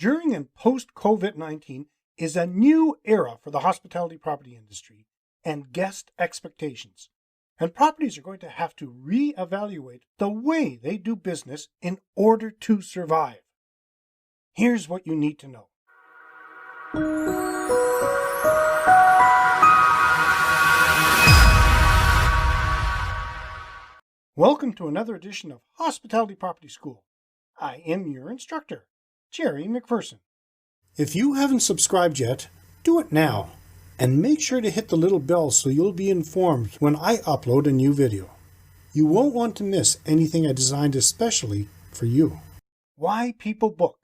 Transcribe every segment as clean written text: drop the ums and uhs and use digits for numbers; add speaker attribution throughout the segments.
Speaker 1: During and post-COVID-19 is a new era for the hospitality property industry and guest expectations. And properties are going to have to reevaluate the way they do business in order to survive. Here's what you need to know. Welcome to another edition of Hospitality Property School. I am your instructor, Jerry McPherson. If you haven't subscribed yet, do it now. And make sure to hit the little bell so you'll be informed when I upload a new video. You won't want to miss anything I designed especially for you. Why people book.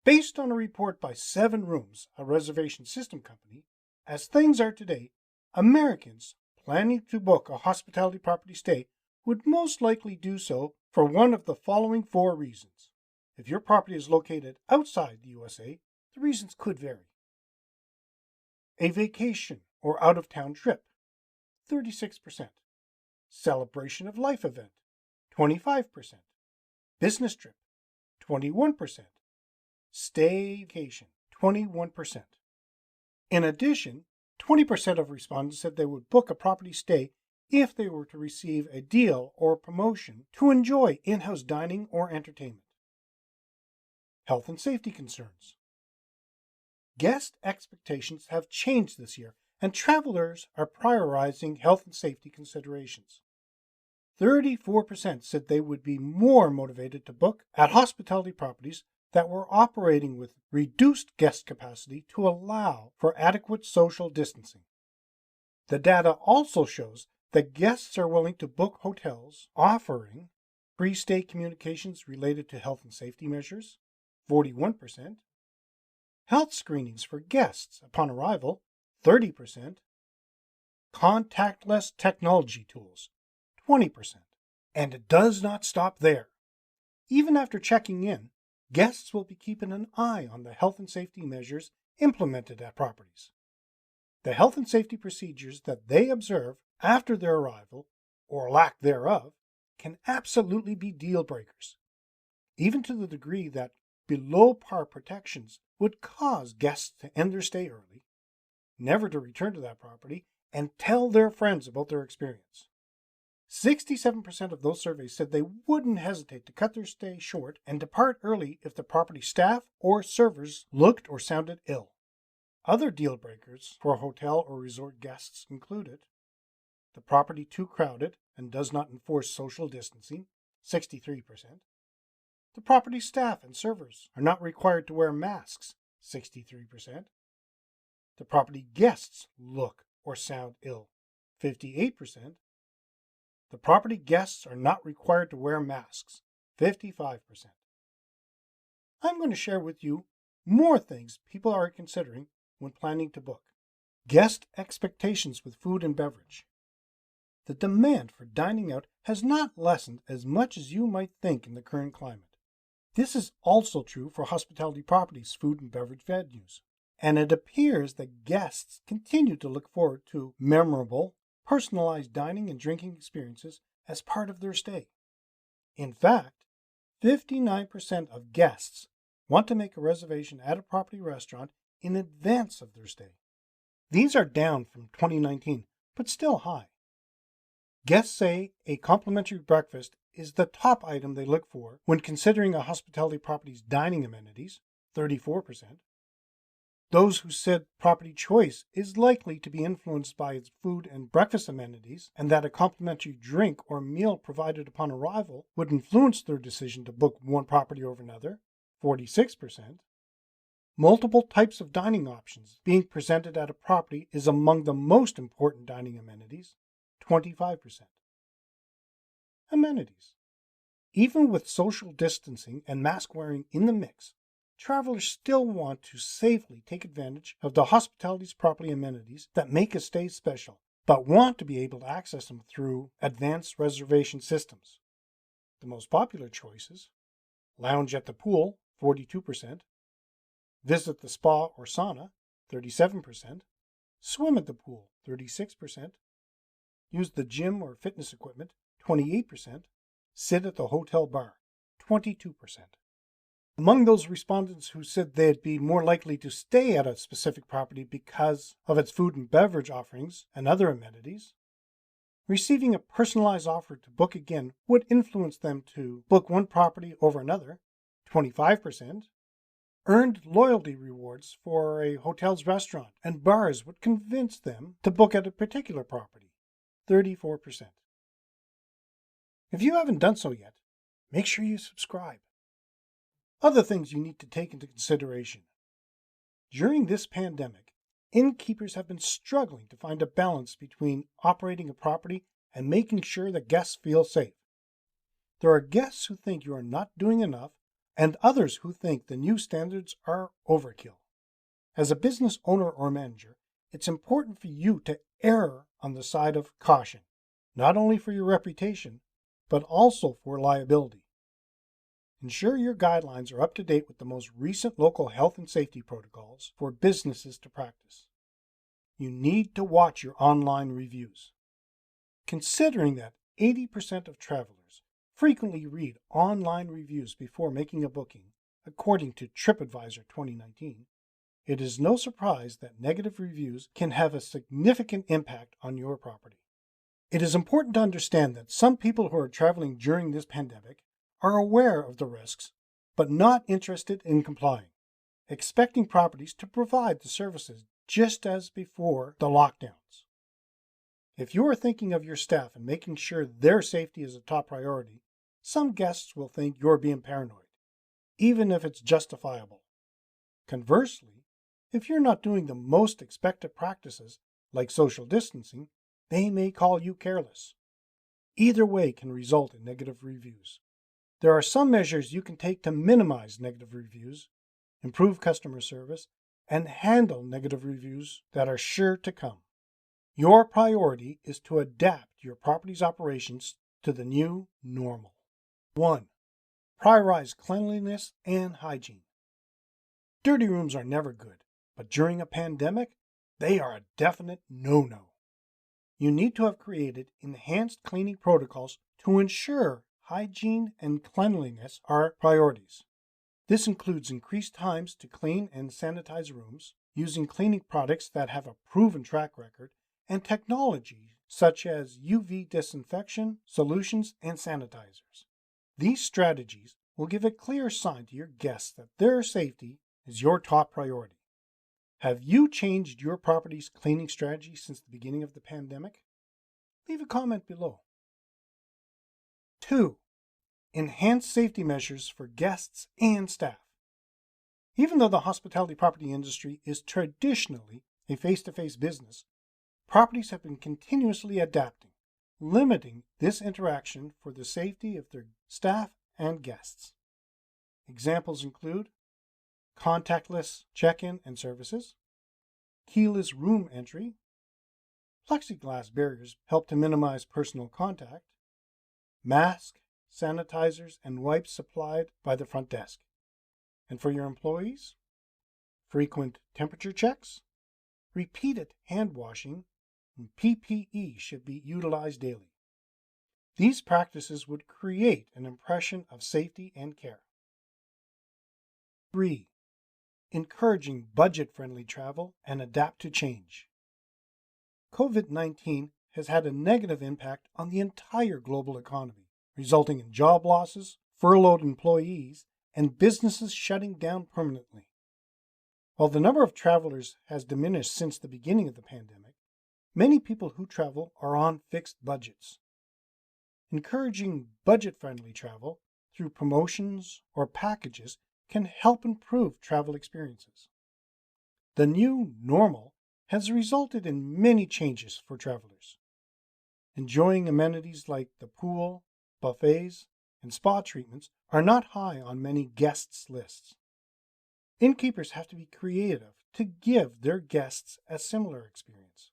Speaker 1: Based on a report by SevenRooms, a reservation system company, as things are today, Americans planning to book a hospitality property stay would most likely do so for one of the following 4 reasons. If your property is located outside the USA, the reasons could vary. A vacation or out-of-town trip, 36%. Celebration of life event, 25%. Business trip, 21%. Staycation, 21%. In addition, 20% of respondents said they would book a property stay if they were to receive a deal or promotion to enjoy in-house dining or entertainment. Health and safety concerns. Guest expectations have changed this year, and travelers are prioritizing health and safety considerations. 34% said they would be more motivated to book at hospitality properties that were operating with reduced guest capacity to allow for adequate social distancing. The data also shows that guests are willing to book hotels offering pre-stay communications related to health and safety measures, 41%, health screenings for guests upon arrival, 30%, contactless technology tools, 20%. And it does not stop there. Even after checking in, guests will be keeping an eye on the health and safety measures implemented at properties. The health and safety procedures that they observe after their arrival, or lack thereof, can absolutely be deal breakers, even to the degree that below-par protections would cause guests to end their stay early, never to return to that property, and tell their friends about their experience. 67% of those surveys said they wouldn't hesitate to cut their stay short and depart early if the property staff or servers looked or sounded ill. Other deal breakers for hotel or resort guests included the property too crowded and does not enforce social distancing, 63%. The property staff and servers are not required to wear masks, 63%. The property guests look or sound ill, 58%. The property guests are not required to wear masks, 55%. I'm going to share with you more things people are considering when planning to book. Guest expectations with food and beverage. The demand for dining out has not lessened as much as you might think in the current climate. This is also true for hospitality properties' food and beverage venues, and it appears that guests continue to look forward to memorable, personalized dining and drinking experiences as part of their stay. In fact, 59% of guests want to make a reservation at a property restaurant in advance of their stay. These are down from 2019, but still high. Guests say a complimentary breakfast is the top item they look for when considering a hospitality property's dining amenities, 34%. Those who said property choice is likely to be influenced by its food and breakfast amenities, and that a complimentary drink or meal provided upon arrival would influence their decision to book one property over another, 46%. Multiple types of dining options being presented at a property is among the most important dining amenities, 25%. Amenities. Even with social distancing and mask wearing in the mix, travelers still want to safely take advantage of the hospitality's property amenities that make a stay special, but want to be able to access them through advanced reservation systems. The most popular choices: lounge at the pool, 42%, visit the spa or sauna, 37%, swim at the pool, 36%, use the gym or fitness equipment, 28%, sit at the hotel bar, 22%. Among those respondents who said they'd be more likely to stay at a specific property because of its food and beverage offerings and other amenities, receiving a personalized offer to book again would influence them to book one property over another, 25%. Earned loyalty rewards for a hotel's restaurant and bars would convince them to book at a particular property, 34%. If you haven't done so yet, make sure you subscribe. Other things you need to take into consideration. During this pandemic, innkeepers have been struggling to find a balance between operating a property and making sure that guests feel safe. There are guests who think you are not doing enough, and others who think the new standards are overkill. As a business owner or manager, it's important for you to err on the side of caution, not only for your reputation, but also for liability. Ensure your guidelines are up to date with the most recent local health and safety protocols for businesses to practice. You need to watch your online reviews. Considering that 80% of travelers frequently read online reviews before making a booking, according to TripAdvisor 2019, it is no surprise that negative reviews can have a significant impact on your property. It is important to understand that some people who are traveling during this pandemic are aware of the risks, but not interested in complying, expecting properties to provide the services just as before the lockdowns. If you are thinking of your staff and making sure their safety is a top priority, some guests will think you're being paranoid, even if it's justifiable. Conversely, if you're not doing the most expected practices, like social distancing, they may call you careless. Either way can result in negative reviews. There are some measures you can take to minimize negative reviews, improve customer service, and handle negative reviews that are sure to come. Your priority is to adapt your property's operations to the new normal. 1. Prioritize cleanliness and hygiene. Dirty rooms are never good, but during a pandemic, they are a definite no-no. You need to have created enhanced cleaning protocols to ensure hygiene and cleanliness are priorities. This includes increased times to clean and sanitize rooms, using cleaning products that have a proven track record, and technology such as UV disinfection solutions and sanitizers. These strategies will give a clear sign to your guests that their safety is your top priority. Have you changed your property's cleaning strategy since the beginning of the pandemic? Leave a comment below. 2. Enhance safety measures for guests and staff. Even though the hospitality property industry is traditionally a face-to-face business, properties have been continuously adapting, limiting this interaction for the safety of their staff and guests. Examples include contactless check-in and services, keyless room entry, plexiglass barriers help to minimize personal contact, masks, sanitizers, and wipes supplied by the front desk. And for your employees, frequent temperature checks, repeated hand washing, and PPE should be utilized daily. These practices would create an impression of safety and care. 3. Encouraging budget-friendly travel and adapt to change. COVID-19 has had a negative impact on the entire global economy, resulting in job losses, furloughed employees, and businesses shutting down permanently. While the number of travelers has diminished since the beginning of the pandemic, many people who travel are on fixed budgets. Encouraging budget-friendly travel through promotions or packages can help improve travel experiences. The new normal has resulted in many changes for travelers. Enjoying amenities like the pool, buffets, and spa treatments are not high on many guests' lists. Innkeepers have to be creative to give their guests a similar experience.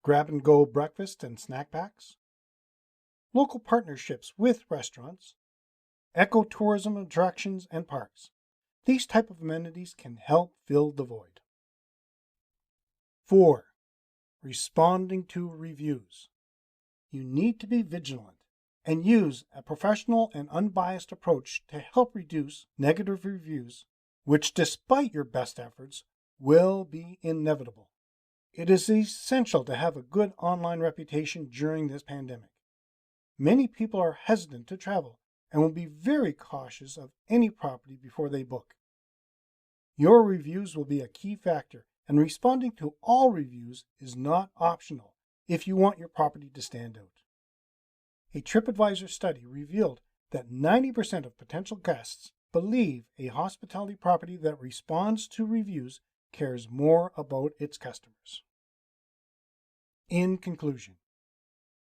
Speaker 1: Grab-and-go breakfast and snack packs, local partnerships with restaurants, ecotourism attractions and parks. These type of amenities can help fill the void. 4. Responding to reviews. You need to be vigilant and use a professional and unbiased approach to help reduce negative reviews, which, despite your best efforts, will be inevitable. It is essential to have a good online reputation during this pandemic. Many people are hesitant to travel and will be very cautious of any property before they book. Your reviews will be a key factor, and responding to all reviews is not optional if you want your property to stand out. A TripAdvisor study revealed that 90% of potential guests believe a hospitality property that responds to reviews cares more about its customers. In conclusion,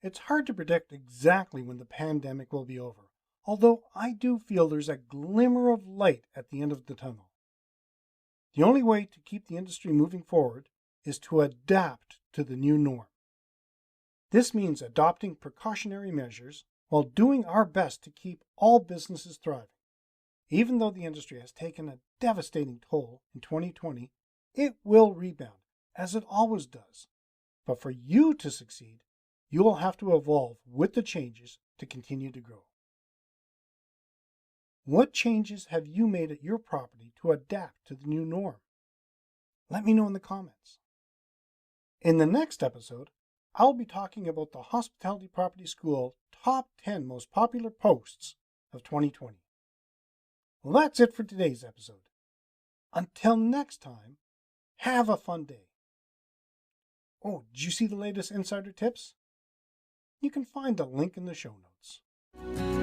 Speaker 1: it's hard to predict exactly when the pandemic will be over, although I do feel there's a glimmer of light at the end of the tunnel. The only way to keep the industry moving forward is to adapt to the new norm. This means adopting precautionary measures while doing our best to keep all businesses thriving. Even though the industry has taken a devastating toll in 2020, it will rebound, as it always does. But for you to succeed, you will have to evolve with the changes to continue to grow. What changes have you made at your property to adapt to the new norm? Let me know in the comments. In the next episode, I'll be talking about the Hospitality Property School Top 10 Most Popular Posts of 2020. Well, that's it for today's episode. Until next time, have a fun day. Oh, did you see the latest insider tips? You can find the link in the show notes.